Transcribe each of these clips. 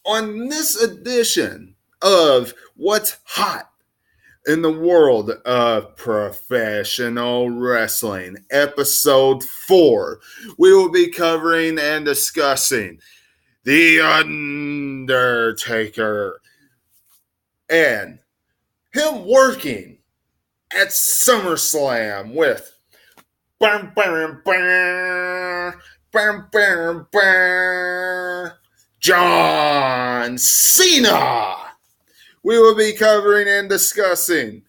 On this edition of What's Hot in the World of Professional Wrestling, Episode 4, we will be covering and discussing The Undertaker and him working at SummerSlam with John Cena. We will be covering and discussing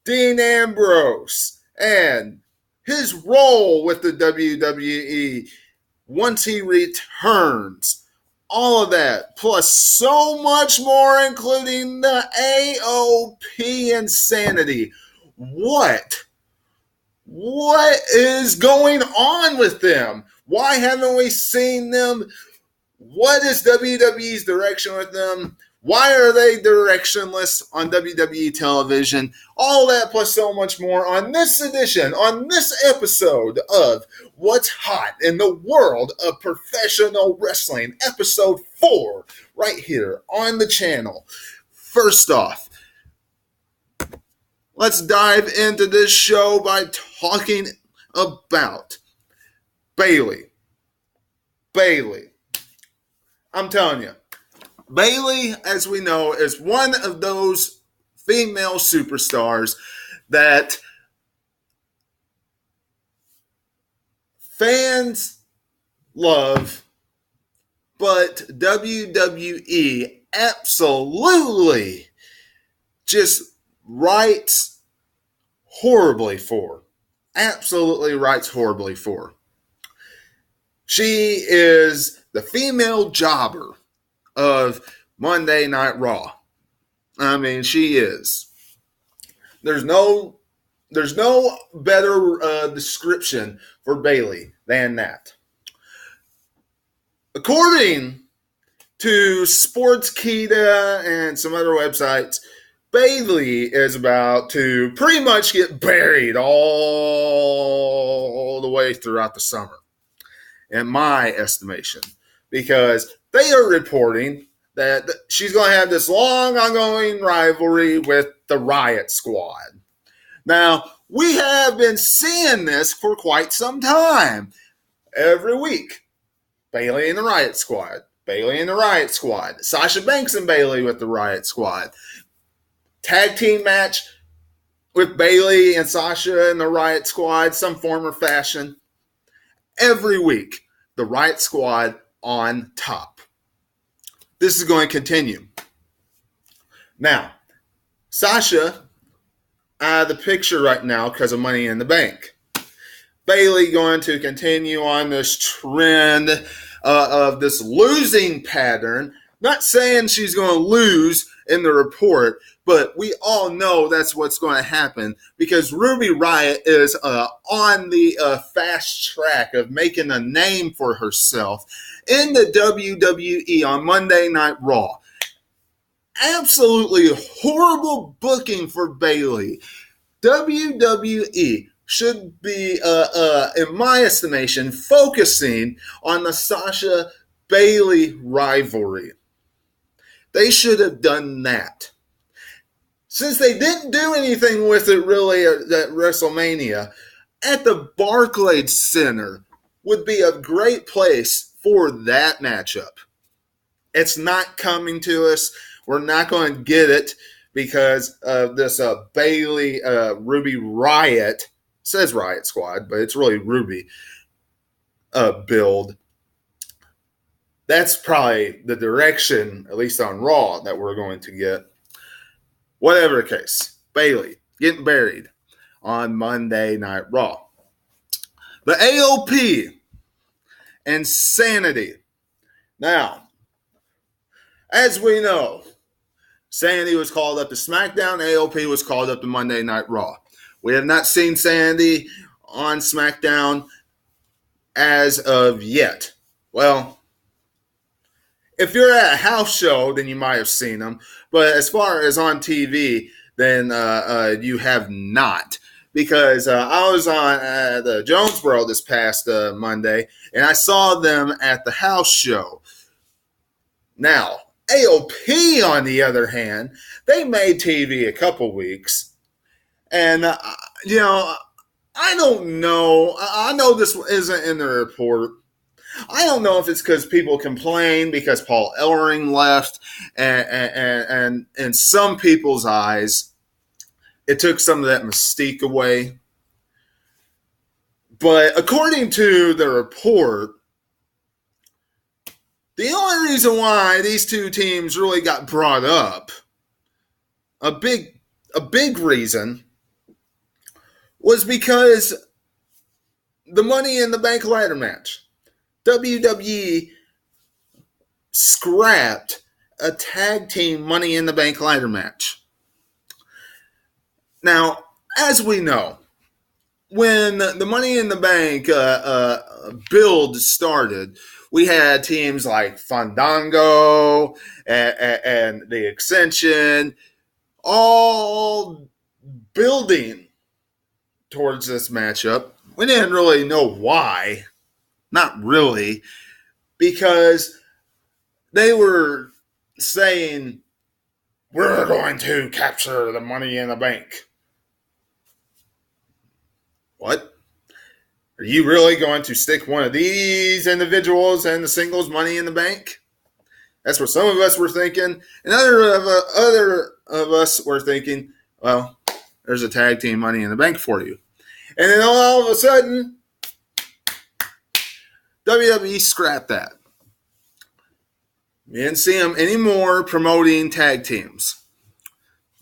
Dean Ambrose and his role with the WWE once he returns. All of that, plus so much more, including the AOP insanity. What is going on with them? Why haven't we seen them? What is WWE's direction with them? Why are they directionless on WWE television? All that plus so much more on this episode of What's Hot in the World of Professional Wrestling, Episode 4, right here on the channel. First off, let's dive into this show by talking about Bayley. I'm telling you, Bayley, as we know, is one of those female superstars that fans love, but WWE absolutely just writes horribly for. Absolutely writes horribly for. She is the female jobber of Monday Night Raw. I mean, she is. There's no better description for Bayley than that. According to Sportskeeda and some other websites, Bayley is about to pretty much get buried all the way throughout the summer, in my estimation, because they are reporting that she's going to have this long ongoing rivalry with the Riot Squad. Now, we have been seeing this for quite some time. Every week, Bayley and the Riot Squad. Bayley and the Riot Squad. Sasha Banks and Bayley with the Riot Squad. Tag team match with Bayley and Sasha and the Riot Squad, some form or fashion. Every week, the Riot Squad on top. This is going to continue. Now, Sasha out of the picture right now because of Money in the Bank. Bayley going to continue on this trend of this losing pattern. Not saying she's going to lose in the report, but we all know that's what's going to happen because Ruby Riott is on the fast track of making a name for herself in the WWE on Monday Night Raw. Absolutely horrible booking for Bayley. WWE should be, in my estimation, focusing on the Sasha Bayley rivalry. They should have done that. Since they didn't do anything with it really at WrestleMania, at the Barclays Center would be a great place for that matchup. It's not coming to us. We're not going to get it because of this Bayley Ruby Riott. It says Riot Squad, but it's really Ruby build. That's probably the direction, at least on Raw, that we're going to get. Whatever the case, Bayley getting buried on Monday Night Raw. The AOP, insanity. Now, as we know, Sandy was called up to SmackDown. AOP was called up to Monday Night Raw. We have not seen Sandy on SmackDown as of yet. Well, if you're at a house show, then you might have seen him. But as far as on TV, then you have not. Because I was on the Jonesboro this past Monday, and I saw them at the house show. Now, AOP, on the other hand, they made TV a couple weeks. And, I don't know. I know this isn't in the report. I don't know if it's because people complain because Paul Ellering left, and in some people's eyes, it took some of that mystique away. But according to the report, the only reason why these two teams really got brought up, a big reason, was because the Money in the Bank ladder match. WWE scrapped a tag team Money in the Bank ladder match. Now, as we know, when the Money in the Bank build started, we had teams like Fandango and the Ascension all building towards this matchup. We didn't really know why. Not really. Because they were saying, we're going to capture the Money in the Bank. What? Are you really going to stick one of these individuals in the singles Money in the Bank? That's what some of us were thinking. And other of us were thinking, well, there's a tag team Money in the Bank for you. And then all of a sudden, WWE scrapped that. You didn't see them anymore promoting tag teams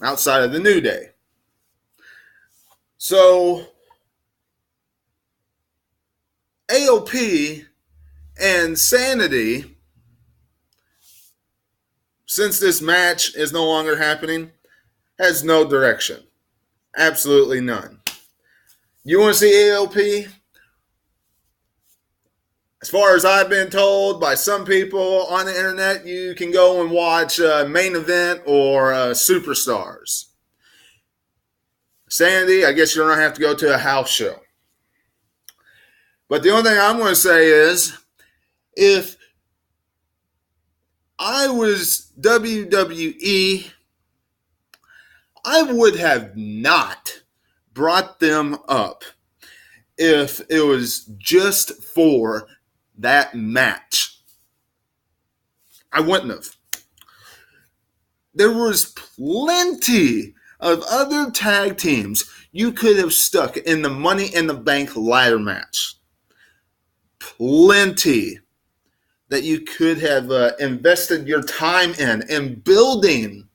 outside of the New Day. So, AOP and Sanity, since this match is no longer happening, has no direction. Absolutely none. You want to see AOP? As far as I've been told by some people on the internet, you can go and watch Main Event or Superstars. Sanity, I guess you're going to have to go to a house show. But the only thing I'm going to say is, if I was WWE, I would have not brought them up if it was just for that match. I wouldn't have. There was plenty of other tag teams you could have stuck in the Money in the Bank ladder match. Plenty that you could have invested your time in building,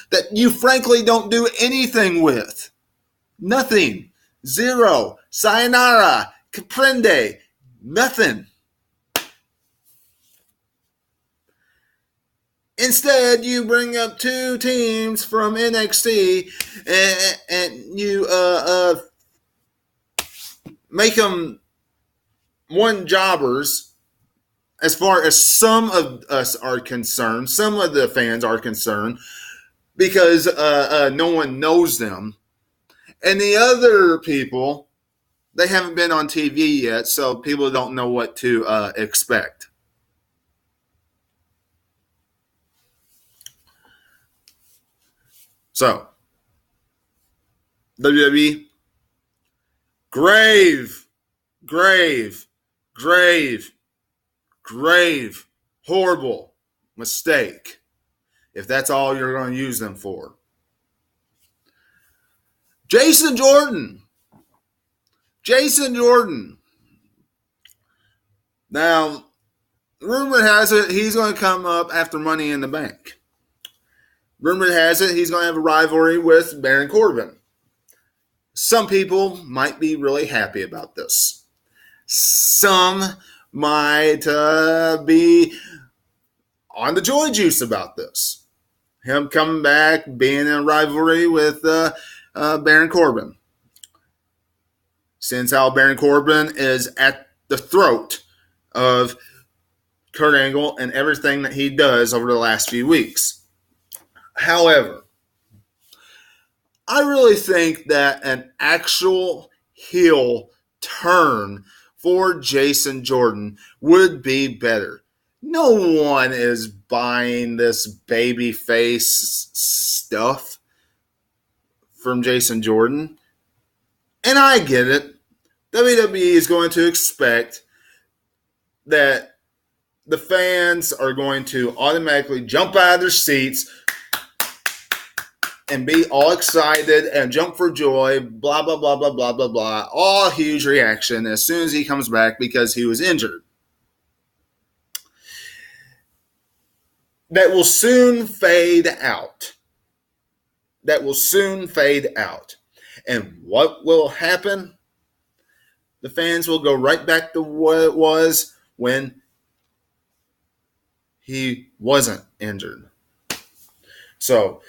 that you frankly don't do anything with. Nothing. Zero. Sayonara. Comprende. Nothing. Instead, you bring up two teams from NXT and you make them one jobbers, as far as some of us are concerned, some of the fans are concerned, because no one knows them. And the other people, they haven't been on TV yet, so people don't know what to expect. So, WWE, grave, horrible mistake if that's all you're going to use them for. Jason Jordan. Now, rumor has it he's going to come up after Money in the Bank. Rumor has it he's going to have a rivalry with Baron Corbin. Some people might be really happy about this. Some might be on the joy juice about this. Him coming back, being in a rivalry with Baron Corbin. Since how Baron Corbin is at the throat of Kurt Angle and everything that he does over the last few weeks. However, I really think that an actual heel turn for Jason Jordan would be better. No one is buying this baby face stuff from Jason Jordan. And I get it. WWE is going to expect that the fans are going to automatically jump out of their seats and be all excited and jump for joy, blah, blah, blah, blah, blah, blah, blah. All huge reaction as soon as he comes back because he was injured. That will soon fade out. That will soon fade out. And what will happen? The fans will go right back to what it was when he wasn't injured. So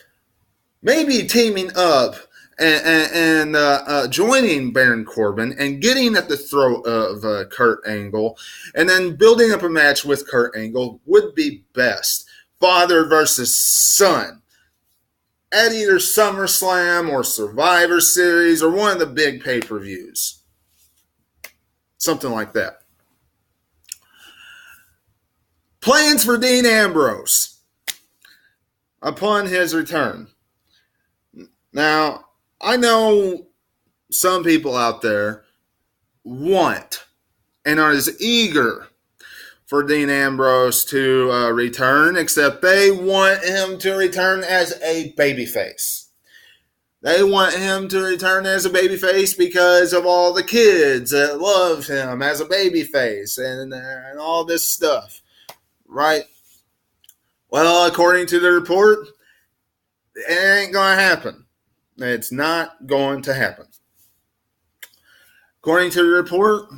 maybe teaming up and joining Baron Corbin and getting at the throat of Kurt Angle and then building up a match with Kurt Angle would be best. Father versus son at either SummerSlam or Survivor Series or one of the big pay-per-views. Something like that. Plans for Dean Ambrose upon his return. Now, I know some people out there want and are as eager for Dean Ambrose to return, except they want him to return as a babyface. They want him to return as a babyface because of all the kids that love him as a babyface and all this stuff, right? Well, according to the report, it ain't going to happen. It's not going to happen. According to the report,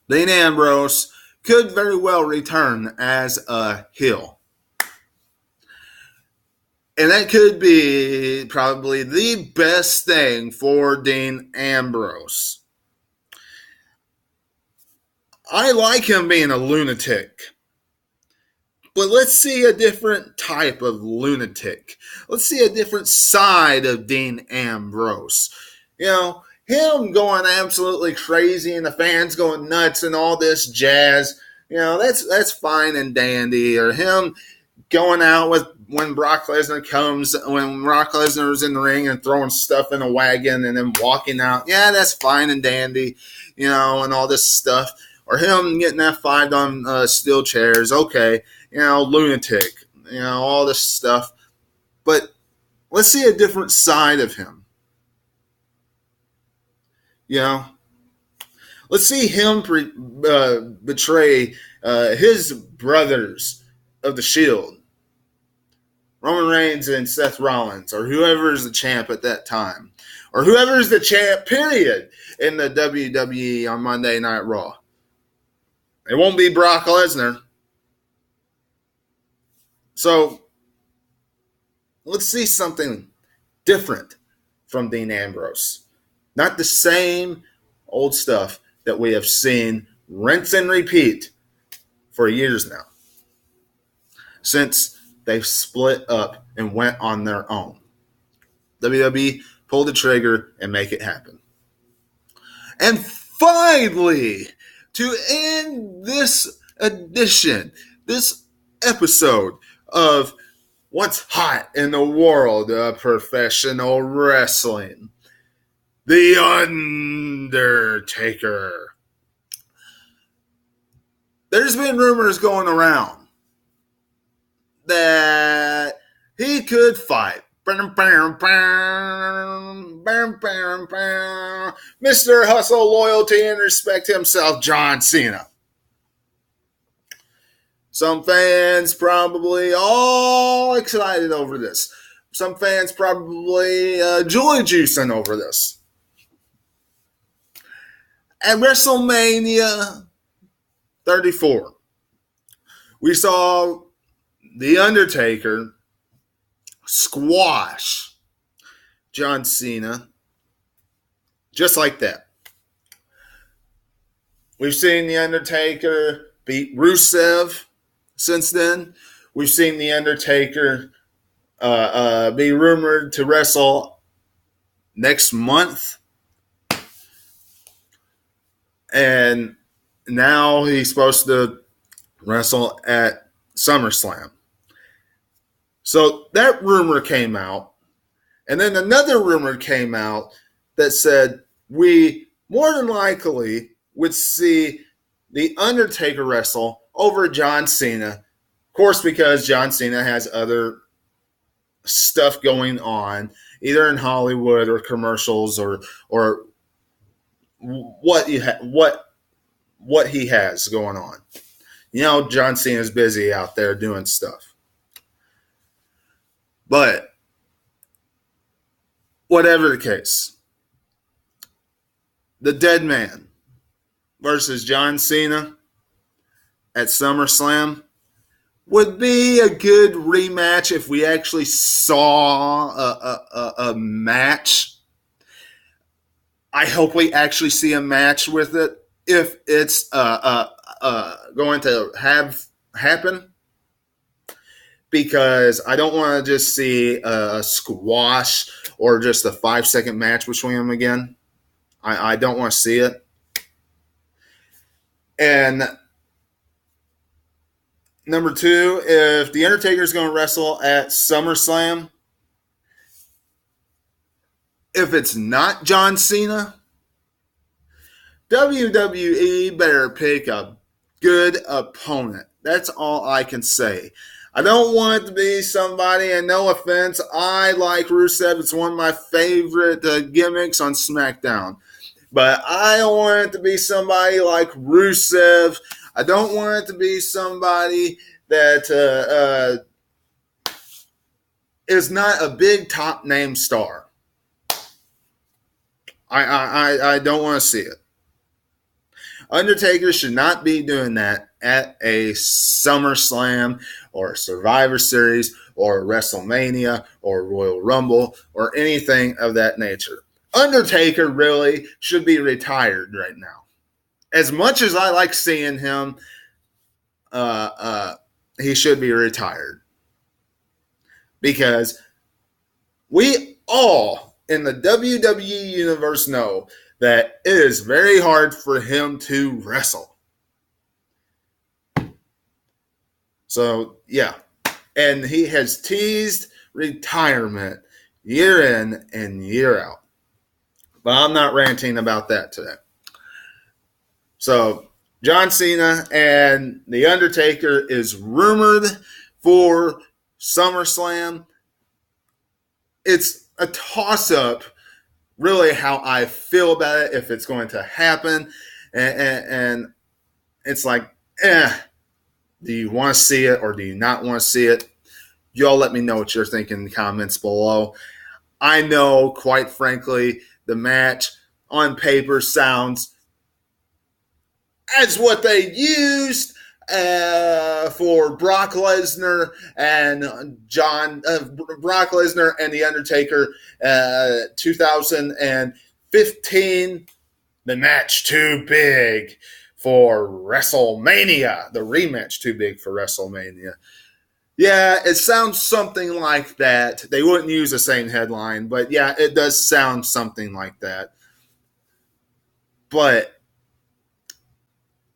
Dean Ambrose could very well return as a heel. And that could be probably the best thing for Dean Ambrose. I like him being a lunatic. But let's see a different type of lunatic. Let's see a different side of Dean Ambrose. You know, him going absolutely crazy and the fans going nuts and all this jazz, you know, that's fine and dandy. Or him going out with when Brock Lesnar is in the ring and throwing stuff in a wagon and then walking out. Yeah, that's fine and dandy, you know, and all this stuff. Or him getting F5'd on steel chairs. Okay, you know, lunatic, you know, all this stuff. But let's see a different side of him. You know, let's see him betray his brothers of the Shield, Roman Reigns and Seth Rollins, or whoever is the champ at that time, or whoever is the champ, period, in the WWE on Monday Night Raw. It won't be Brock Lesnar. So let's see something different from Dean Ambrose. Not the same old stuff that we have seen rinse and repeat for years now. Since they've split up and went on their own. WWE, pull the trigger and make it happen. And finally, to end this edition, this episode of What's Hot in the World of Professional Wrestling, The Undertaker. There's been rumors going around that he could fight Mr. Hustle, Loyalty, and Respect himself, John Cena. Some fans probably all excited over this. Some fans probably joy juicing over this. At WrestleMania 34, we saw The Undertaker squash John Cena just like that. We've seen The Undertaker beat Rusev since then. We've seen The Undertaker be rumored to wrestle next month. And now he's supposed to wrestle at SummerSlam. So that rumor came out. And then another rumor came out that said we more than likely would see The Undertaker wrestle over John Cena. Of course, because John Cena has other stuff going on, either in Hollywood or commercials or what he has going on. You know, John Cena's busy out there doing stuff. But whatever the case, the Dead Man versus John Cena at SummerSlam would be a good rematch if we actually saw a match. I hope we actually see a match with it if it's going to happen, because I don't want to just see a squash or just a 5-second match between them again. I don't want to see it. And number two, if The Undertaker is going to wrestle at SummerSlam, if it's not John Cena, WWE better pick a good opponent. That's all I can say. I don't want it to be somebody, and no offense, I like Rusev. It's one of my favorite gimmicks on SmackDown. But I don't want it to be somebody like Rusev. I don't want it to be somebody that is not a big top name star. I don't want to see it. Undertaker should not be doing that at a SummerSlam or a Survivor Series or a WrestleMania or Royal Rumble or anything of that nature. Undertaker really should be retired right now. As much as I like seeing him, he should be retired. Because we all in the WWE universe know that it is very hard for him to wrestle. So, yeah. And he has teased retirement year in and year out. But I'm not ranting about that today. So, John Cena and The Undertaker is rumored for SummerSlam. It's a toss-up, really, how I feel about it, if it's going to happen. And it's like, do you want to see it or do you not want to see it? Y'all let me know what you're thinking in the comments below. I know, quite frankly, the match on paper sounds as what they used for Brock Lesnar and Brock Lesnar and The Undertaker 2015. The match too big for WrestleMania. The rematch too big for WrestleMania. Yeah, it sounds something like that. They wouldn't use the same headline, but yeah, it does sound something like that. But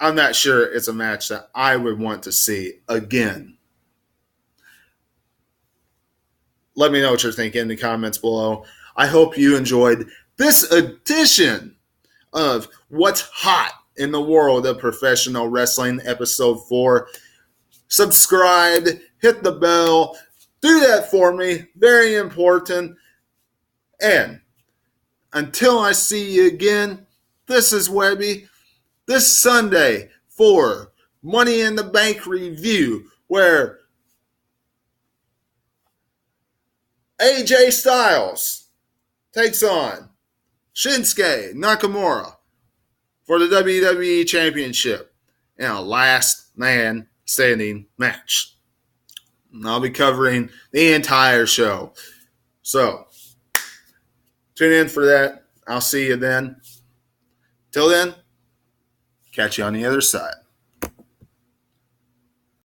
I'm not sure it's a match that I would want to see again. Let me know what you're thinking in the comments below. I hope you enjoyed this edition of What's Hot in the World of Professional Wrestling, Episode 4. Subscribe, hit the bell, do that for me, very important. And until I see you again, this is Webby. This Sunday for Money in the Bank review, where AJ Styles takes on Shinsuke Nakamura for the WWE Championship in a last man standing match. And I'll be covering the entire show. So, tune in for that. I'll see you then. Till then, catch you on the other side.